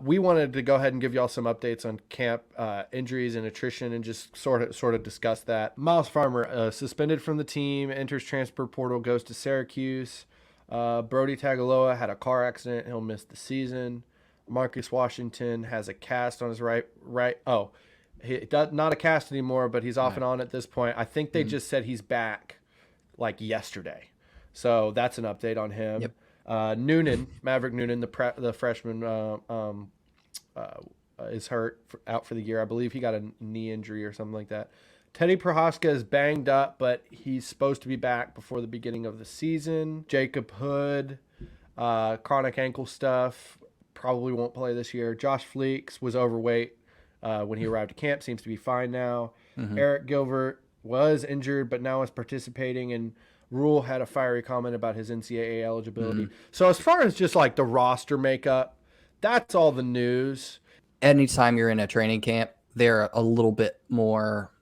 We wanted to go ahead and give y'all some updates on camp injuries and attrition, and just sort of discuss that. Miles Farmer suspended from the team, enters transfer portal, goes to Syracuse. Brody Tagaloa had a car accident; he'll miss the season. Marcus Washington has a cast on his right. Oh, he does not a cast anymore, but he's off and on at this point. I think they just said he's back like yesterday, so that's an update on him. Yep. Noonan, Maverick Noonan, the freshman, is hurt out for the year. I believe he got a knee injury or something like that. Teddy Prohaska is banged up, but he's supposed to be back before the beginning of the season. Jacob Hood, chronic ankle stuff, probably won't play this year. Josh Fleeks was overweight when he arrived at camp, seems to be fine now. Eric Gilbert was injured, but now is participating, and Rule had a fiery comment about his NCAA eligibility. So as far as just like the roster makeup, that's all the news. Anytime you're in a training camp, they're a little bit more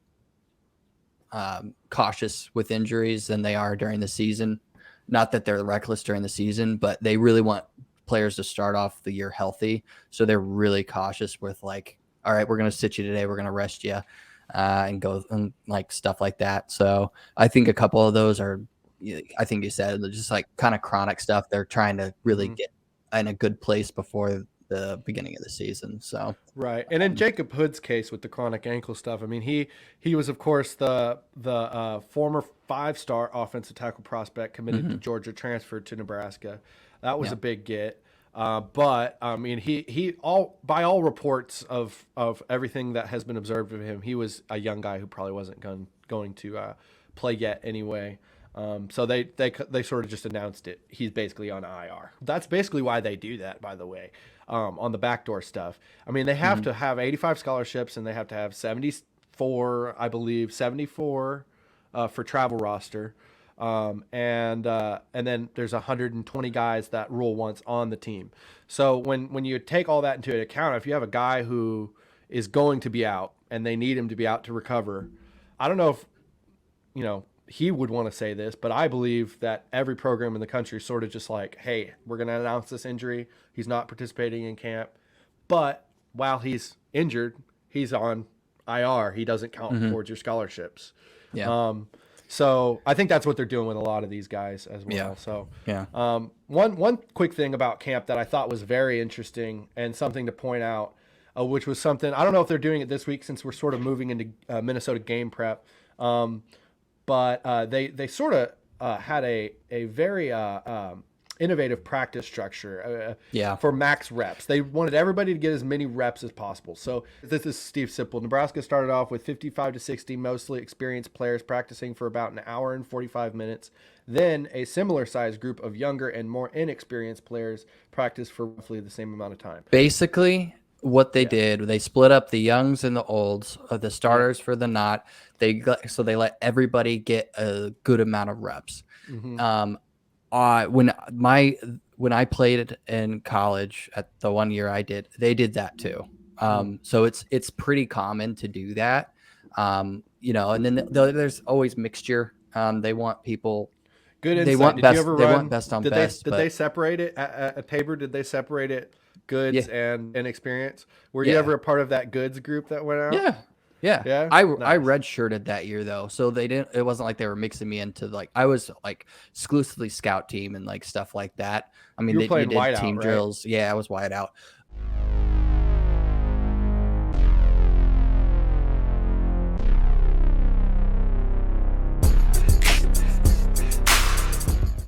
cautious with injuries than they are during the season. Not that they're reckless during the season, but they really want players to start off the year healthy. So they're really cautious with like, all right, we're going to sit you today. We're going to rest you and go and like stuff like that. So I think a couple of those are, I think you said, just like kind of chronic stuff. They're trying to really get in a good place before the beginning of the season. So right. And in Jacob Hood's case with the chronic ankle stuff, I mean, he was of course the former 5-star offensive tackle prospect committed to Georgia, transferred to Nebraska. That was a big get. But I mean, he by all reports of everything that has been observed of him, he was a young guy who probably wasn't going to play yet anyway. So they sort of just announced it. He's basically on IR. That's basically why they do that, by the way, on the backdoor stuff. I mean, they have to have 85 scholarships, and they have to have 74, I believe, 74 for travel roster. And then there's 120 guys that Rule wants on the team. So when you take all that into account, if you have a guy who is going to be out and they need him to be out to recover, I don't know if, he would want to say this, but I believe that every program in the country is sort of just like, hey, we're going to announce this injury. He's not participating in camp, but while he's injured, he's on IR. He doesn't count towards your scholarships. yeah. So I think that's what they're doing with a lot of these guys as well. Yeah. So Yeah. One quick thing about camp that I thought was very interesting and something to point out, which was something, I don't know if they're doing it this week since we're sort of moving into Minnesota game prep. But they sort of had a very innovative practice structure for max reps. They wanted everybody to get as many reps as possible. So this is Steve Sipple. Nebraska started off with 55 to 60 mostly experienced players practicing for about an hour and 45 minutes. Then a similar sized group of younger and more inexperienced players practiced for roughly the same amount of time. Basically, what they did, they split up the youngs and the olds, the starters for the not. They let everybody get a good amount of reps. When I played in college at the 1 year I did, they did that too. So it's pretty common to do that. And then there's always mixture. They want people. Good insight. They want did best. You ever they run, want best on did best. Did they separate it at Tabor? Did they separate it goods and experience? Were you ever a part of that goods group that went out? Yeah. I redshirted that year though, so they didn't. It wasn't like they were mixing me into like I was like exclusively scout team and like stuff like that. I mean, You were playing did white team out, drills. Right? Yeah, I was wide out.